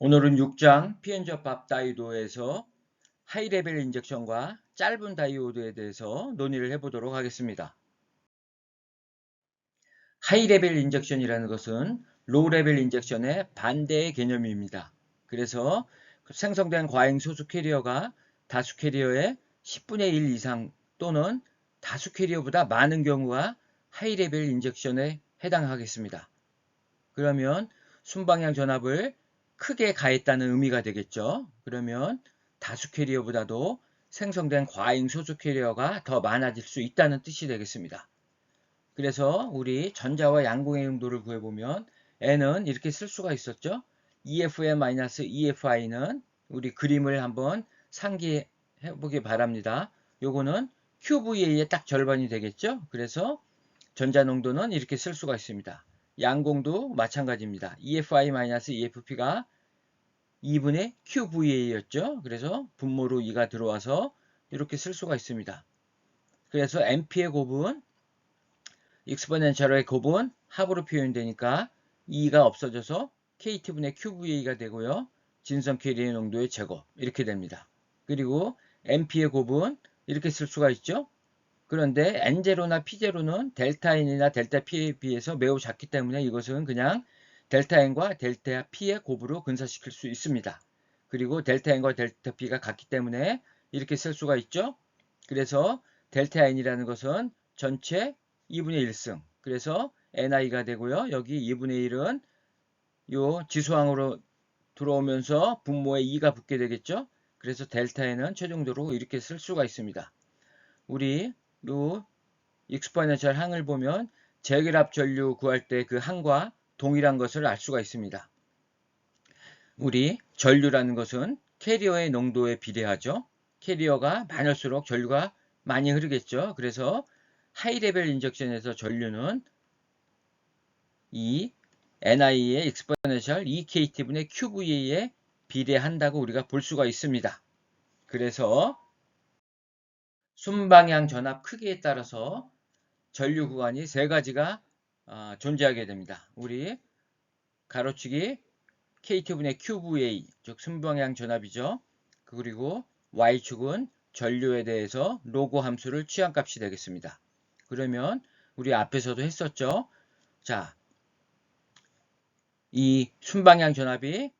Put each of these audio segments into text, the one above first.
오늘은 6장 pn접합 다이오드에서 하이레벨 인젝션과 짧은 다이오드에 대해서 논의를 해보도록 하겠습니다. 하이레벨 인젝션이라는 것은 로우레벨 인젝션의 반대의 개념입니다. 그래서 생성된 과잉 소수 캐리어가 다수 캐리어의 10분의 1 이상 또는 다수 캐리어보다 많은 경우가 하이레벨 인젝션에 해당하겠습니다. 그러면 순방향 전압을 크게 가했다는 의미가 되겠죠. 그러면 다수 캐리어보다도 생성된 과잉 소수 캐리어가 더 많아질 수 있다는 뜻이 되겠습니다. 그래서 우리 전자와 양공의 용도를 구해보면 N은 이렇게 쓸 수가 있었죠. EFN-EFI는 우리 그림을 한번 상기해 보기 바랍니다. 요거는 QVA의 딱 절반이 되겠죠. 그래서 전자 농도는 이렇게 쓸 수가 있습니다. 양공도 마찬가지입니다. EFI-EFP가 2분의 QVA였죠. 그래서 분모로 2가 들어와서 이렇게 쓸 수가 있습니다. 그래서 Mp의 곱은 익스포넨셜의 곱은 합으로 표현되니까 2가 없어져서 KT분의 QVA가 되고요. 진성 캐리의 농도의 제곱 이렇게 됩니다. 그리고 Mp의 곱은 이렇게 쓸 수가 있죠. 그런데 N0나 P0는 델타 N이나 델타 P에 비해서 매우 작기 때문에 이것은 그냥 델타 N과 델타 P의 곱으로 근사시킬 수 있습니다. 그리고 델타 N과 델타 P가 같기 때문에 이렇게 쓸 수가 있죠. 그래서 델타 N이라는 것은 전체 2분의 1승. 그래서 NI가 되고요. 여기 2분의 1은 요 지수항으로 들어오면서 분모에 2가 붙게 되겠죠. 그래서 델타 N은 최종적으로 이렇게 쓸 수가 있습니다. 우리 요 익스포넨셜 항을 보면 제결합 전류 구할 때 그 항과 동일한 것을 알 수가 있습니다. 우리 전류라는 것은 캐리어의 농도에 비례하죠. 캐리어가 많을수록 전류가 많이 흐르겠죠. 그래서 하이레벨 인젝션에서 전류는 이 NI의 익스포넨셜 EKT분의 QVA에 비례한다고 우리가 볼 수가 있습니다. 그래서 순방향 전압 크기에 따라서 전류 구간이 세 가지가 존재하게 됩니다. 우리 가로치기 KT분의 QVA, 즉 순방향 전압이죠. 그리고 Y축은 전류에 대해서 로그 함수를 취한 값이 되겠습니다. 그러면 우리 앞에서도 했었죠. 자, 이 순방향 전압이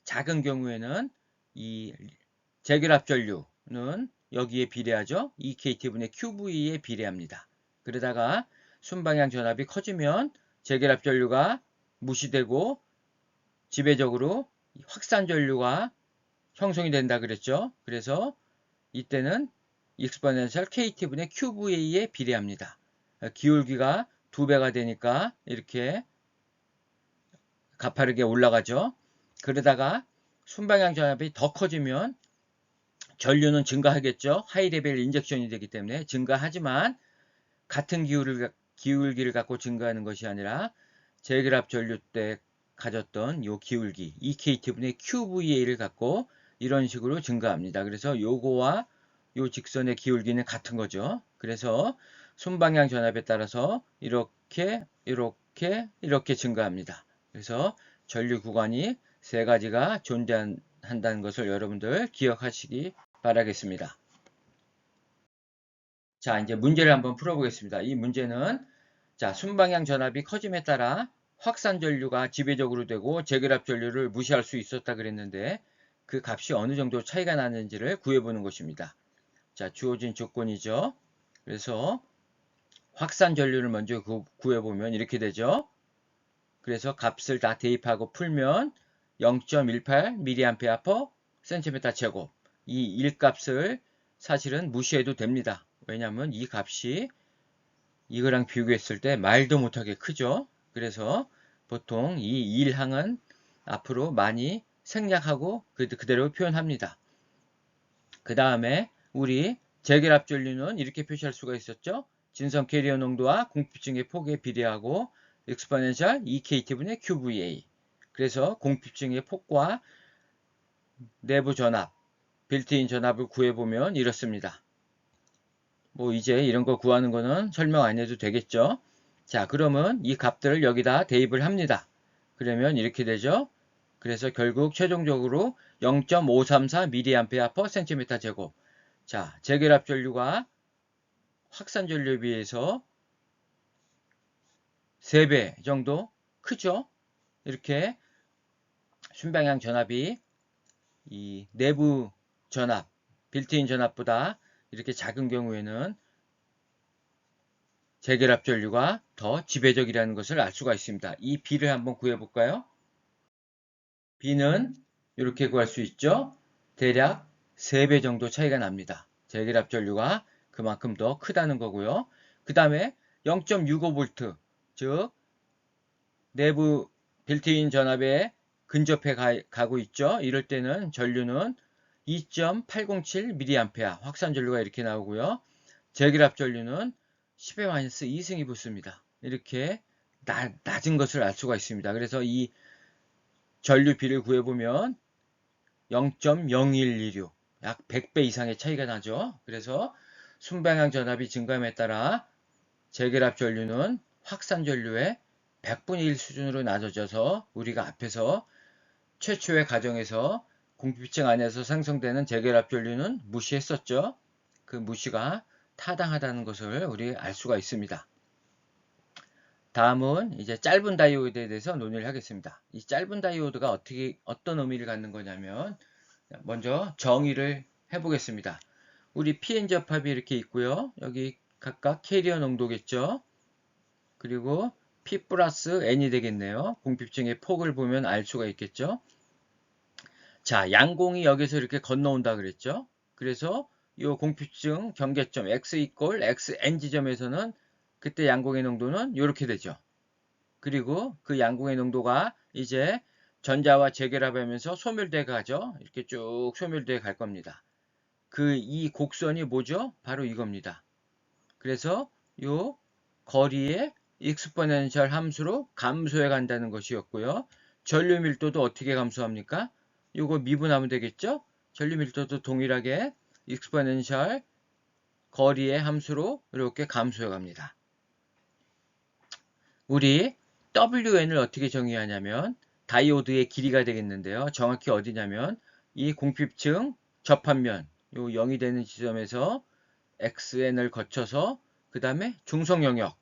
작은 경우에는 이 재결합 전류는 여기에 비례하죠. EKT분의 QV에 비례합니다. 그러다가 순방향 전압이 커지면 재결합 전류가 무시되고 지배적으로 확산 전류가 형성이 된다 그랬죠. 그래서 이때는 익스포넨셜 KT분의 QVA에 비례합니다. 기울기가 2배가 되니까 이렇게 가파르게 올라가죠. 그러다가 순방향 전압이 더 커지면 전류는 증가하겠죠. 하이레벨 인젝션이 되기 때문에 증가하지만 같은 기울기를 갖고 증가하는 것이 아니라 재결합 전류 때 가졌던 요 기울기 EKT분의 QVA를 갖고 이런 식으로 증가합니다. 그래서 요거와 요 직선의 기울기는 같은 거죠. 그래서 순방향 전압에 따라서 이렇게 증가합니다. 그래서 전류 구간이 세 가지가 존재한다는 것을 여러분들 기억하시기 바라겠습니다. 자, 이제 문제를 한번 풀어보겠습니다. 이 문제는 자, 순방향 전압이 커짐에 따라 확산 전류가 지배적으로 되고 재결합 전류를 무시할 수 있었다 그랬는데 그 값이 어느 정도 차이가 나는지를 구해보는 것입니다. 자, 주어진 조건이죠. 그래서 확산 전류를 먼저 구해보면 이렇게 되죠. 그래서 값을 다 대입하고 풀면 0.18mA/cm 제곱 이 1값을 사실은 무시해도 됩니다. 왜냐하면 이 값이 이거랑 비교했을 때 말도 못하게 크죠. 그래서 보통 이 1항은 앞으로 많이 생략하고 그대로 표현합니다. 그 다음에 우리 재결합 전류는 이렇게 표시할 수가 있었죠. 진성 캐리어 농도와 공피증의 폭에 비례하고 익스포넨셜 EKT분의 QVA. 그래서 공피증의 폭과 내부 전압, 빌트인 전압을 구해보면 이렇습니다. 뭐 이제 이런 거 구하는 거는 설명 안 해도 되겠죠. 자, 그러면 이 값들을 여기다 대입을 합니다. 그러면 이렇게 되죠. 그래서 결국 최종적으로 0.534mA/cm 제곱. 자, 재결합 전류가 확산 전류에 비해서 3배 정도 크죠? 이렇게 순방향 전압이 이 내부 전압, 빌트인 전압보다 이렇게 작은 경우에는 재결합 전류가 더 지배적이라는 것을 알 수가 있습니다. 이 B를 한번 구해볼까요? B는 이렇게 구할 수 있죠. 대략 3배 정도 차이가 납니다. 재결합 전류가 그만큼 더 크다는 거고요. 그 다음에 0.65V, 즉 내부 빌트인 전압에 근접해 가고 있죠. 이럴 때는 전류는 2.807mA 확산 전류가 이렇게 나오고요. 재결합 전류는 10-2승이 붙습니다. 이렇게 낮은 것을 알 수가 있습니다. 그래서 이 전류 B를 구해보면 0.0126, 약 100배 이상의 차이가 나죠. 그래서 순방향 전압이 증감에 따라 재결합 전류는 확산 전류의 100분의 1 수준으로 낮아져서 우리가 앞에서 최초의 과정에서 공피층 안에서 생성되는 재결합 전류는 무시했었죠. 그 무시가 타당하다는 것을 우리 알 수가 있습니다. 다음은 이제 짧은 다이오드에 대해서 논의를 하겠습니다. 이 짧은 다이오드가 어떤 의미를 갖는 거냐면, 먼저 정의를 해보겠습니다. 우리 PN 접합이 이렇게 있고요. 여기 각각 캐리어 농도겠죠. 그리고 P 플러스 N이 되겠네요. 공핍층의 폭을 보면 알 수가 있겠죠. 자, 양공이 여기서 이렇게 건너온다 그랬죠. 그래서 이 공핍층 경계점 X 이퀄 XN 지점에서는 그때 양공의 농도는 이렇게 되죠. 그리고 그 양공의 농도가 이제 전자와 재결합하면서 소멸돼 가죠. 이렇게 쭉 소멸돼 갈 겁니다. 이 곡선이 뭐죠? 바로 이겁니다. 그래서 이 거리의 익스포넨셜 함수로 감소해 간다는 것이었고요. 전류 밀도도 어떻게 감소합니까? 이거 미분하면 되겠죠? 전류 밀도도 동일하게 익스포넨셜 거리의 함수로 이렇게 감소해 갑니다. 우리 WN을 어떻게 정의하냐면 다이오드의 길이가 되겠는데요. 정확히 어디냐면 이 공핍층 접합면 요 0이 되는 지점에서 XN을 거쳐서 그 다음에 중성 영역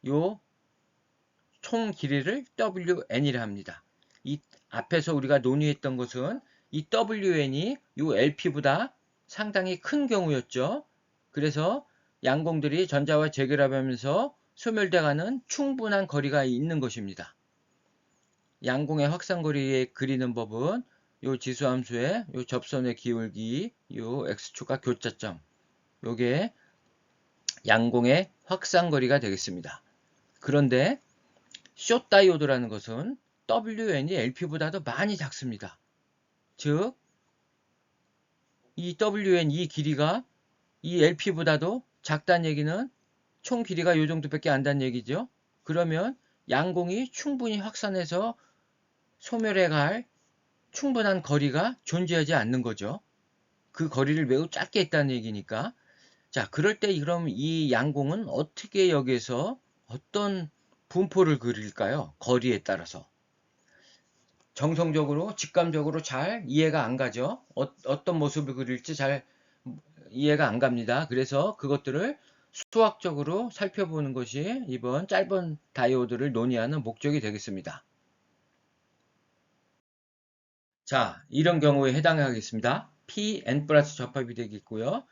요 총 길이를 WN이라 합니다. 이 앞에서 우리가 논의했던 것은 이 WN이 요 LP보다 상당히 큰 경우였죠. 그래서 양공들이 전자와 재결합하면서 소멸돼가는 충분한 거리가 있는 것입니다. 양공의 확산거리에 그리는 법은 요 지수함수의 요 접선의 기울기, 요 x축과 교차점, 요게 양공의 확산거리가 되겠습니다. 그런데 숏 다이오드라는 것은 WN이 LP보다도 많이 작습니다. 즉, 이 WN 이 길이가 이 LP보다도 작다는 얘기는 총 길이가 이 정도밖에 안 된다는 얘기죠. 그러면 양공이 충분히 확산해서 소멸해 갈 충분한 거리가 존재하지 않는 거죠. 그 거리를 매우 짧게 했다는 얘기니까. 자, 그럴 때 그럼 이 양공은 어떻게 여기에서 어떤 분포를 그릴까요? 거리에 따라서. 정성적으로, 직감적으로 잘 이해가 안 가죠. 어떤 모습을 그릴지 잘 이해가 안 갑니다. 그래서 그것들을 수학적으로 살펴보는 것이 이번 짧은 다이오드를 논의하는 목적이 되겠습니다. 자, 이런 경우에 해당하겠습니다. PN 플러스 접합이 되겠고요.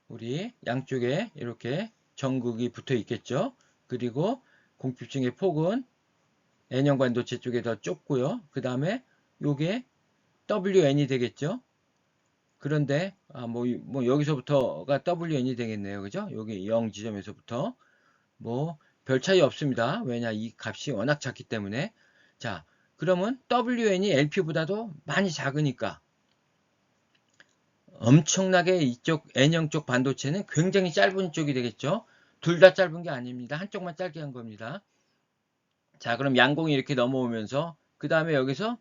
우리 양쪽에 이렇게 전극이 붙어 있겠죠. 그리고 공핍층의 폭은 N형 반도체 쪽에 더 좁고요. 그 다음에 요게 WN이 되겠죠. 그런데 뭐 여기서부터가 WN이 되겠네요. 그죠? 여기 0 지점에서부터 뭐 별 차이 없습니다. 왜냐 이 값이 워낙 작기 때문에. 자, 그러면 WN이 LP보다도 많이 작으니까 엄청나게 이쪽 N형 쪽 반도체는 굉장히 짧은 쪽이 되겠죠. 둘 다 짧은 게 아닙니다. 한쪽만 짧게 한 겁니다. 자, 그럼 양공이 이렇게 넘어오면서 그 다음에 여기서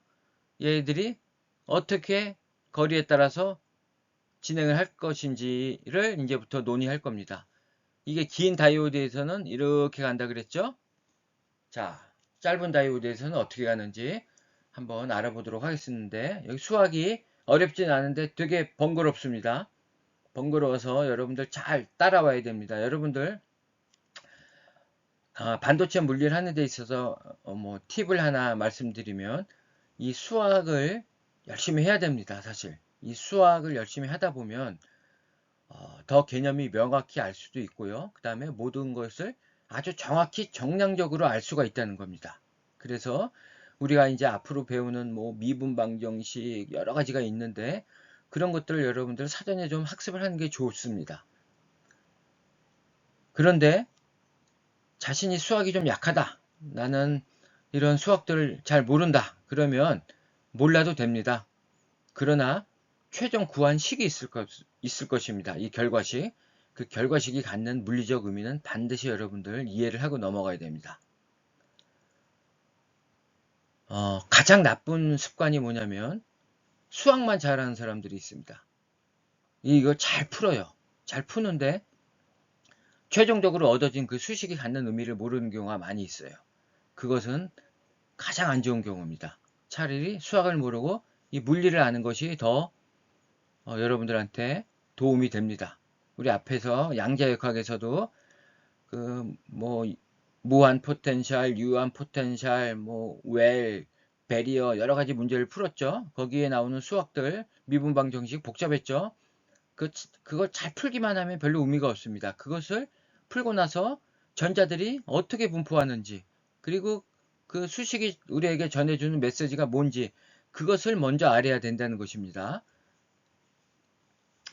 얘들이 어떻게 거리에 따라서 진행을 할 것인지를 이제부터 논의할 겁니다. 이게 긴 다이오드에서는 이렇게 간다 그랬죠? 자, 짧은 다이오드에서는 어떻게 가는지. 한번 알아보도록 하겠는데, 여기 수학이 어렵진 않은데 되게 번거롭습니다. 번거로워서 여러분들 잘 따라와야 됩니다. 여러분들 반도체 물리를 하는 데 있어서 뭐 팁을 하나 말씀드리면, 이 수학을 열심히 해야 됩니다. 사실 이 수학을 열심히 하다 보면 더 개념이 명확히 알 수도 있고요. 그 다음에 모든 것을 아주 정확히 정량적으로 알 수가 있다는 겁니다. 그래서 우리가 이제 앞으로 배우는 뭐 미분 방정식 여러 가지가 있는데, 그런 것들을 여러분들 사전에 좀 학습을 하는 게 좋습니다. 그런데 자신이 수학이 좀 약하다, 나는 이런 수학들을 잘 모른다, 그러면 몰라도 됩니다. 그러나 최종 구한 식이 있을 것입니다. 이 결과식. 그 결과식이 갖는 물리적 의미는 반드시 여러분들 이해를 하고 넘어가야 됩니다. 가장 나쁜 습관이 뭐냐면, 수학만 잘하는 사람들이 있습니다. 이거 잘 풀어요. 잘 푸는데 최종적으로 얻어진 그 수식이 갖는 의미를 모르는 경우가 많이 있어요. 그것은 가장 안 좋은 경우입니다. 차라리 수학을 모르고 이 물리를 아는 것이 더 여러분들한테 도움이 됩니다. 우리 앞에서 양자역학에서도 그 뭐 무한 포텐셜, 유한 포텐셜, 뭐 웰, 베리어 여러 가지 문제를 풀었죠. 거기에 나오는 수학들, 미분방 정식 복잡했죠. 그걸 잘 풀기만 하면 별로 의미가 없습니다. 그것을 풀고 나서 전자들이 어떻게 분포하는지, 그리고 그 수식이 우리에게 전해주는 메시지가 뭔지, 그것을 먼저 알아야 된다는 것입니다.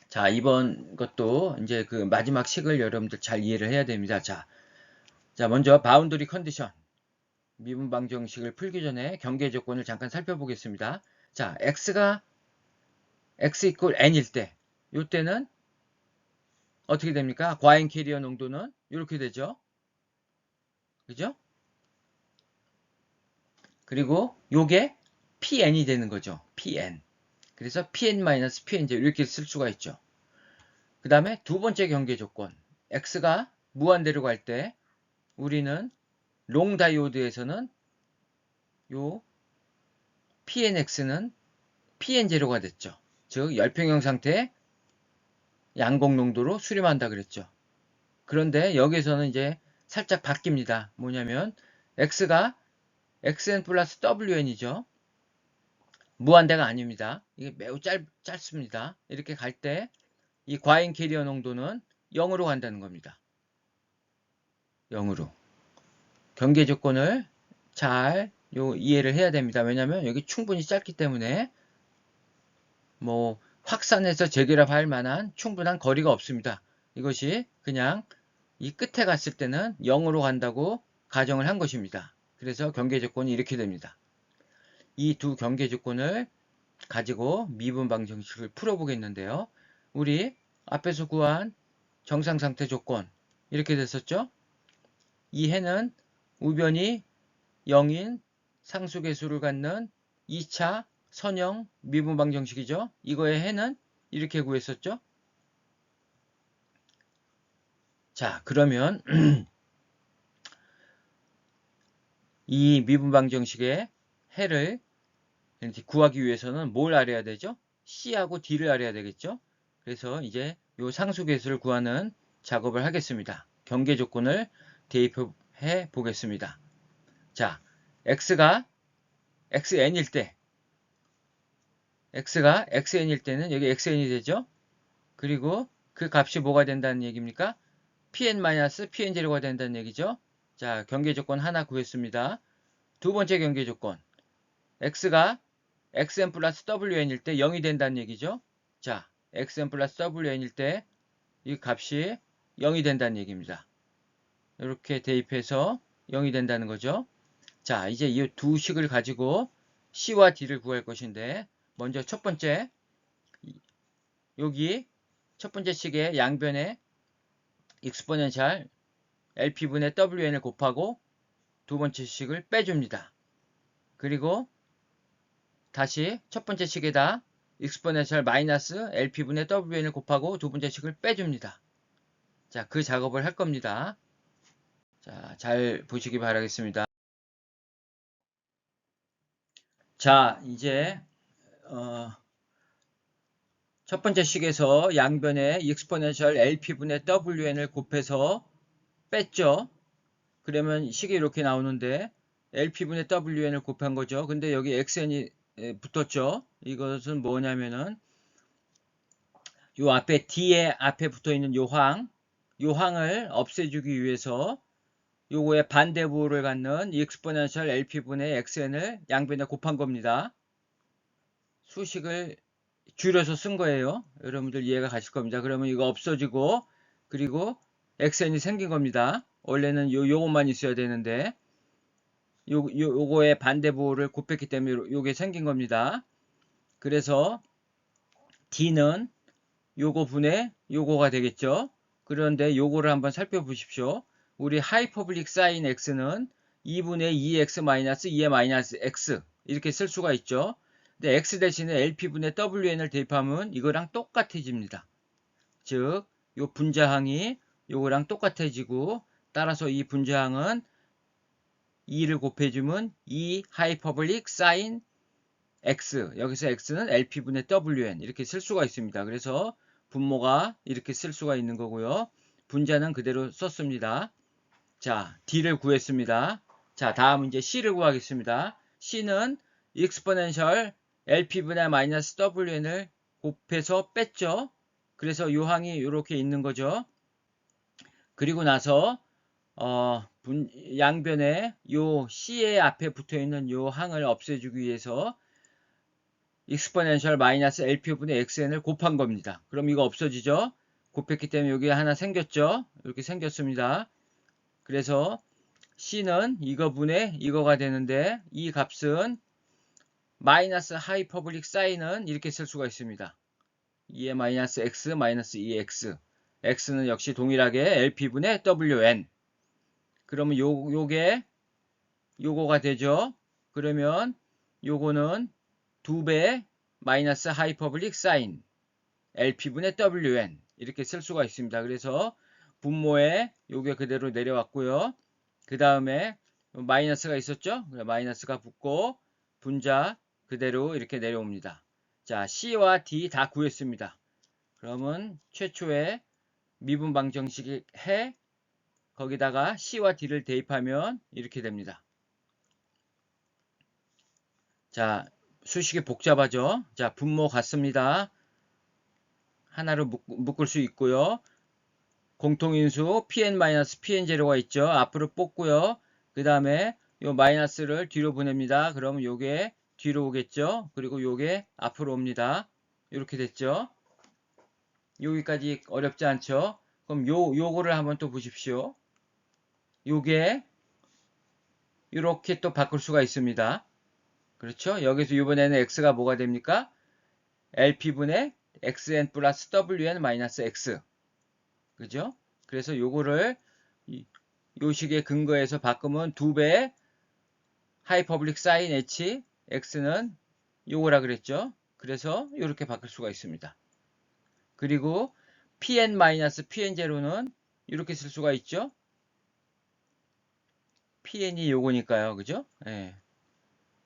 자, 이번 것도 이제 그 마지막 식을 여러분들 잘 이해를 해야 됩니다. 자, 먼저 바운더리 컨디션, 미분 방정식을 풀기 전에 경계 조건을 잠깐 살펴보겠습니다. 자, x가 x 이퀄 n일 때, 이때는 어떻게 됩니까? 과잉 캐리어 농도는 이렇게 되죠. 그죠? 그리고 요게 pn이 되는 거죠. pn. 그래서 pn-pnj 이렇게 쓸 수가 있죠. 그 다음에 두 번째 경계 조건, x가 무한대로 갈 때 우리는 롱 다이오드에서는 요 pnx는 pn제로가 됐죠. 즉 열평형 상태의 양곡 농도로 수렴한다 그랬죠. 그런데 여기서는 이제 살짝 바뀝니다. 뭐냐면 x가 xn 플러스 wn이죠. 무한대가 아닙니다. 이게 매우 짧습니다. 이렇게 갈 때 이 과잉 캐리어 농도는 0으로 간다는 겁니다. 0으로. 경계 조건을 잘 이해를 해야 됩니다. 왜냐하면 여기 충분히 짧기 때문에 뭐 확산해서 재결합할 만한 충분한 거리가 없습니다. 이것이 그냥 이 끝에 갔을 때는 0으로 간다고 가정을 한 것입니다. 그래서 경계 조건이 이렇게 됩니다. 이 두 경계 조건을 가지고 미분 방정식을 풀어보겠는데요. 우리 앞에서 구한 정상상태 조건 이렇게 됐었죠. 이 해는 우변이 0인 상수계수를 갖는 2차 선형 미분 방정식이죠. 이거의 해는 이렇게 구했었죠. 자, 그러면 이 미분 방정식의 해를 이렇게 구하기 위해서는 뭘 알아야 되죠? C하고 D를 알아야 되겠죠? 그래서 이제 이 상수계수를 구하는 작업을 하겠습니다. 경계 조건을 대입해 보겠습니다. 자, x가 xn일 때, x가 xn일 때는 여기 xn이 되죠? 그리고 그 값이 뭐가 된다는 얘기입니까? pn-pn제로가 된다는 얘기죠? 자, 경계 조건 하나 구했습니다. 두 번째 경계 조건, x가 xn 플러스 wn일 때 0이 된다는 얘기죠? 자, xn 플러스 wn일 때 이 값이 0이 된다는 얘기입니다. 이렇게 대입해서 0이 된다는 거죠. 자, 이제 이 두 식을 가지고 C와 D를 구할 것인데, 먼저 첫 번째, 여기 첫 번째 식의 양변에 익스포넨셜 LP분의 WN을 곱하고 두 번째 식을 빼줍니다. 그리고 다시 첫 번째 식에다 익스포넨셜 마이너스 LP분의 WN을 곱하고 두 번째 식을 빼줍니다. 자, 그 작업을 할 겁니다. 자, 잘 보시기 바라겠습니다. 자, 이제 첫 번째 식에서 양변에 익스포넨셜 LP분의 WN을 곱해서 뺐죠. 그러면 식이 이렇게 나오는데 LP분의 WN을 곱한 거죠. 근데 여기 XN이 붙었죠. 이것은 뭐냐면은 요 앞에 D에 앞에 붙어 있는 요 항을 없애주기 위해서 요거의 반대부호를 갖는 익스포넨셜 LP분의 XN을 양변에 곱한 겁니다. 수식을 줄여서 쓴 거예요. 여러분들 이해가 가실 겁니다. 그러면 이거 없어지고 그리고 XN이 생긴 겁니다. 원래는 요것만 있어야 되는데 요거의 반대부호를 곱했기 때문에 요게 생긴 겁니다. 그래서 D는 요거 분의 요거가 되겠죠. 그런데 요거를 한번 살펴보십시오. 우리 하이퍼블릭 사인 x는 2분의 2x 마이너스 2의 마이너스 x 이렇게 쓸 수가 있죠. 근데 x 대신에 LP분의 WN을 대입하면 이거랑 똑같아집니다. 즉, 요 분자항이 요거랑 똑같아지고 따라서 이 분자항은 2를 곱해주면 2 하이퍼블릭 사인 x 여기서 x는 LP분의 WN 이렇게 쓸 수가 있습니다. 그래서 분모가 이렇게 쓸 수가 있는 거고요. 분자는 그대로 썼습니다. 자, D를 구했습니다. 자, 다음 이제 C를 구하겠습니다. C는 exponential LP분의 마이너스 WN을 곱해서 뺐죠. 그래서 요 항이 이렇게 있는 거죠. 그리고 나서 양변에 요 C의 앞에 붙어 있는 요 항을 없애주기 위해서 exponential 마이너스 LP분의 XN을 곱한 겁니다. 그럼 이거 없어지죠? 곱했기 때문에 여기 하나 생겼죠? 이렇게 생겼습니다. 그래서 C는 이거 분의 이거가 되는데 이 값은 마이너스 하이퍼블릭 사인은 이렇게 쓸 수가 있습니다. 2의 마이너스 x 마이너스 2x x는 역시 동일하게 LP분의 WN 그러면 요게 요거가 되죠. 그러면 요거는 2배 마이너스 하이퍼블릭 사인 LP분의 WN 이렇게 쓸 수가 있습니다. 그래서 분모에 요게 그대로 내려왔고요. 그 다음에 마이너스가 있었죠? 마이너스가 붙고 분자 그대로 이렇게 내려옵니다. 자, C와 D 다 구했습니다. 그러면 최초의 미분 방정식 해 거기다가 C와 D를 대입하면 이렇게 됩니다. 자, 수식이 복잡하죠? 자, 분모 같습니다. 하나로 묶을 수 있고요. 공통인수 Pn-Pn0가 있죠. 앞으로 뽑고요. 그 다음에 요 마이너스를 뒤로 보냅니다. 그러면 요게 뒤로 오겠죠. 그리고 요게 앞으로 옵니다. 이렇게 됐죠. 여기까지 어렵지 않죠. 그럼 요거를 한번 또 보십시오. 요게 이렇게 또 바꿀 수가 있습니다. 그렇죠? 여기서 이번에는 x가 뭐가 됩니까? LP분의 xn 플러스 wn 마이너스 x. 그죠? 그래서 요거를 요 식의 근거에서 바꾸면 2배 하이퍼블릭 사인 h x는 요거라 그랬죠? 그래서 이렇게 바꿀 수가 있습니다. 그리고 pn-pn0는 이렇게 쓸 수가 있죠? pn이 요거니까요. 그죠? 예.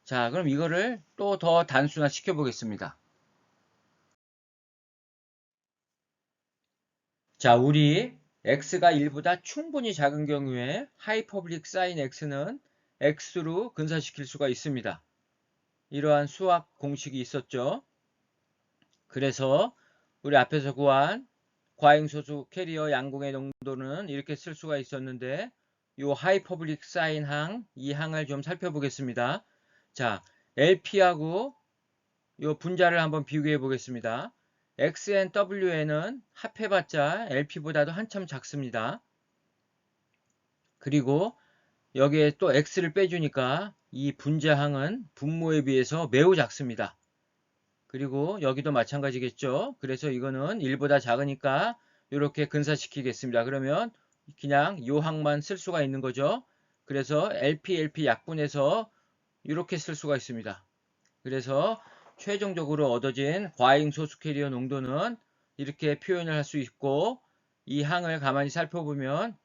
자, 그럼 이거를 또 더 단순화 시켜 보겠습니다. 자, 우리 x가 1보다 충분히 작은 경우에 하이퍼블릭 사인 x는 x로 근사시킬 수가 있습니다. 이러한 수학 공식이 있었죠. 그래서 우리 앞에서 구한 과잉소수 캐리어 양공의 농도는 이렇게 쓸 수가 있었는데 이 하이퍼블릭 사인 항, 이 항을 좀 살펴보겠습니다. 자, LP하고 이 분자를 한번 비교해 보겠습니다. XN, WN은 합해봤자 LP보다도 한참 작습니다. 그리고 여기에 또 X를 빼주니까 이 분자항은 분모에 비해서 매우 작습니다. 그리고 여기도 마찬가지겠죠. 그래서 이거는 1보다 작으니까 이렇게 근사시키겠습니다. 그러면 그냥 이 항만 쓸 수가 있는 거죠. 그래서 LP 약분해서 이렇게 쓸 수가 있습니다. 그래서 최종적으로 얻어진 과잉 소수 캐리어 농도는 이렇게 표현을 할 수 있고 이 항을 가만히 살펴보면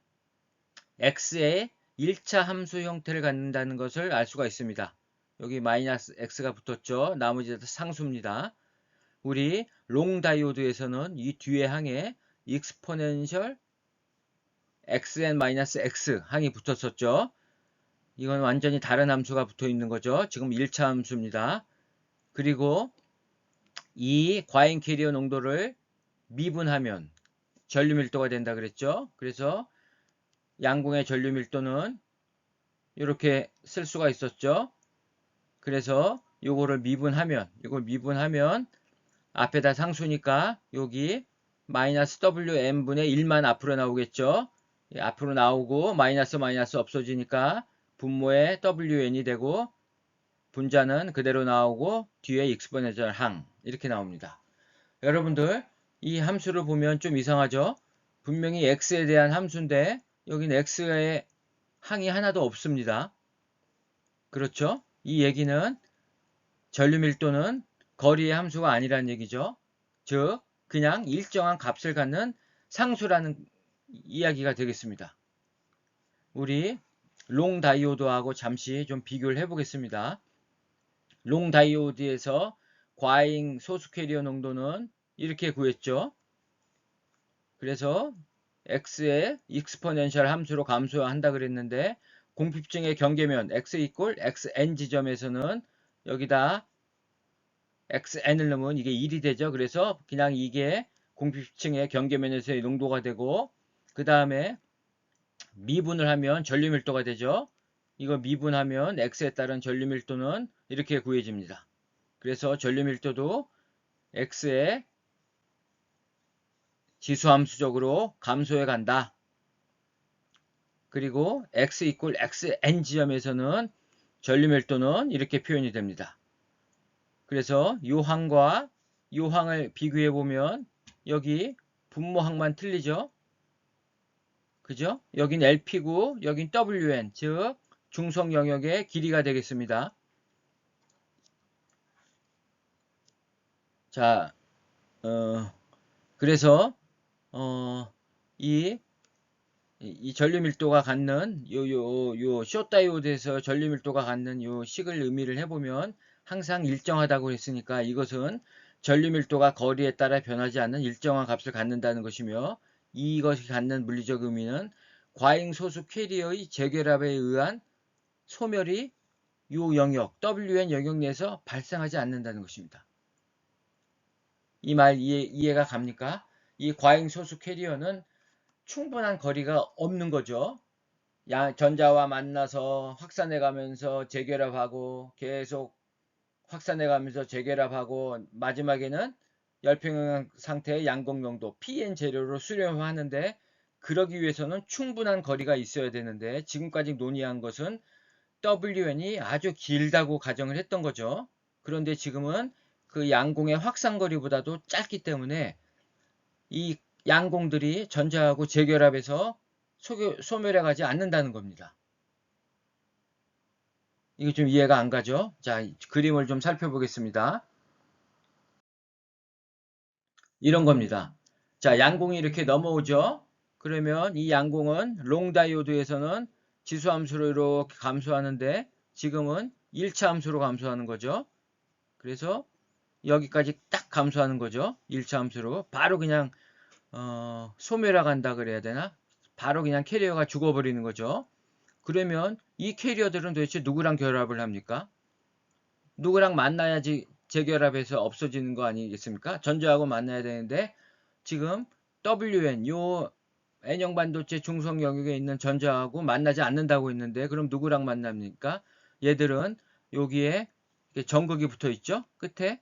x의 1차 함수 형태를 갖는다는 것을 알 수가 있습니다. 여기 마이너스 X가 붙었죠. 나머지 다 상수입니다. 우리 롱 다이오드에서는 이 뒤에 항에 익스포넨셜 xn-x 항이 붙었었죠. 이건 완전히 다른 함수가 붙어 있는 거죠. 지금 1차 함수입니다. 그리고 이 과잉 캐리어 농도를 미분하면 전류 밀도가 된다 그랬죠. 그래서 양궁의 전류 밀도는 이렇게 쓸 수가 있었죠. 그래서 이걸 미분하면 앞에다 상수니까 여기 마이너스 WN분의 1만 앞으로 나오겠죠. 앞으로 나오고 마이너스 없어지니까 분모에 WN이 되고 분자는 그대로 나오고 뒤에 익스포넨셜 항 이렇게 나옵니다. 여러분들 이 함수를 보면 좀 이상하죠? 분명히 x에 대한 함수인데 여기는 x의 항이 하나도 없습니다. 그렇죠? 이 얘기는 전류 밀도는 거리의 함수가 아니라는 얘기죠. 즉 그냥 일정한 값을 갖는 상수라는 이야기가 되겠습니다. 우리 롱 다이오드하고 잠시 좀 비교를 해보겠습니다. 롱 다이오드에서 과잉 소수 캐리어 농도는 이렇게 구했죠. 그래서 x의 익스포넨셜 함수로 감소한다 그랬는데 공핍증의 경계면 x 이꼴 xn 지점에서는 여기다 xn을 넣으면 이게 1이 되죠. 그래서 그냥 이게 공핍층의 경계면에서의 농도가 되고 그 다음에 미분을 하면 전류 밀도가 되죠. 이거 미분하면 x에 따른 전류 밀도는 이렇게 구해집니다. 그래서 전류 밀도도 x의 지수함수적으로 감소해 간다. 그리고 x 이꼴 xn 지점에서는 전류 밀도는 이렇게 표현이 됩니다. 그래서 요 항과 요 항을 비교해 보면 여기 분모 항만 틀리죠. 그죠? 여긴 LP고 여긴 WN 즉 중성 영역의 길이가 되겠습니다. 자, 그래서 이 전류 밀도가 갖는 요 숏다이오드에서 전류 밀도가 갖는 요 식을 의미를 해보면 항상 일정하다고 했으니까 이것은 전류 밀도가 거리에 따라 변하지 않는 일정한 값을 갖는다는 것이며 이것이 갖는 물리적 의미는 과잉 소수 캐리어의 재결합에 의한 소멸이 요 영역 WN 영역 내에서 발생하지 않는다는 것입니다. 이 말 이해가 갑니까? 이 과잉 소수 캐리어는 충분한 거리가 없는 거죠. 전자와 만나서 확산해 가면서 재결합하고 계속 확산해 가면서 재결합하고 마지막에는 열평형 상태의 양극 농도 PN 재료로 수렴하는데 그러기 위해서는 충분한 거리가 있어야 되는데 지금까지 논의한 것은 WN이 아주 길다고 가정을 했던 거죠. 그런데 지금은 그 양공의 확산거리보다도 짧기 때문에 이 양공들이 전자하고 재결합해서 소멸해 가지 않는다는 겁니다. 이게 좀 이해가 안 가죠? 자, 그림을 좀 살펴보겠습니다. 이런 겁니다. 자, 양공이 이렇게 넘어오죠? 그러면 이 양공은 롱 다이오드에서는 지수함수로 이렇게 감소하는데 지금은 1차 함수로 감소하는 거죠. 그래서 여기까지 딱 감소하는 거죠. 1차 함수로. 바로 그냥 소멸해 간다 그래야 되나? 바로 그냥 캐리어가 죽어버리는 거죠. 그러면 이 캐리어들은 도대체 누구랑 결합을 합니까? 누구랑 만나야지 재결합해서 없어지는 거 아니겠습니까? 전자하고 만나야 되는데 지금 WN 요 N형 반도체 중성 영역에 있는 전자하고 만나지 않는다고 했는데 그럼 누구랑 만납니까? 얘들은 여기에 전극이 붙어 있죠? 끝에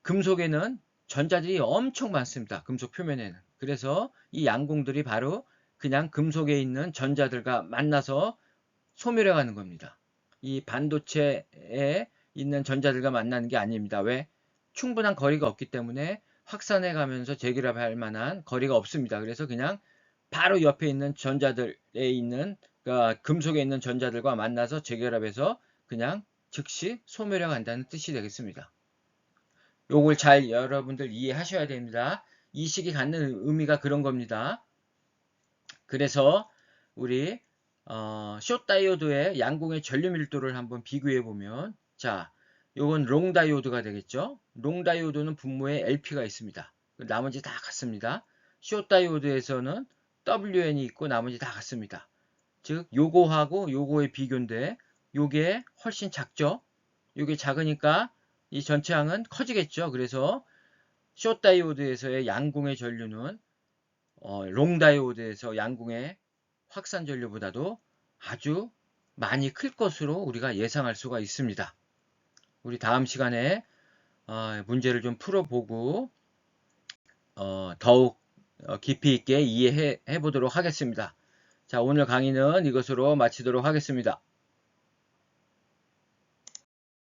금속에는 전자들이 엄청 많습니다. 금속 표면에는. 그래서 이 양공들이 바로 그냥 금속에 있는 전자들과 만나서 소멸해 가는 겁니다. 이 반도체에 있는 전자들과 만나는 게 아닙니다. 왜? 충분한 거리가 없기 때문에 확산해 가면서 재결합할 만한 거리가 없습니다. 그래서 그냥 바로 옆에 있는 전자들에 있는 그러니까 금속에 있는 전자들과 만나서 재결합해서 그냥 즉시 소멸해 간다는 뜻이 되겠습니다. 요걸 잘 여러분들 이해하셔야 됩니다. 이 식이 갖는 의미가 그런 겁니다. 그래서 우리 숏 다이오드의 양궁의 전류 밀도를 한번 비교해 보면, 자, 요건 롱 다이오드가 되겠죠. 롱 다이오드는 분모에 LP가 있습니다. 나머지 다 같습니다. 숏 다이오드에서는 WN이 있고 나머지 다 같습니다. 즉 요거하고 요거의 비교인데 요게 훨씬 작죠. 요게 작으니까 이 전체 항은 커지겠죠. 그래서 숏 다이오드에서의 양궁의 전류는 롱 다이오드에서 양궁의 확산 전류보다도 아주 많이 클 것으로 우리가 예상할 수가 있습니다. 우리 다음 시간에 문제를 좀 풀어보고 더욱 깊이 있게 이해해 보도록 하겠습니다. 자, 오늘 강의는 이것으로 마치도록 하겠습니다.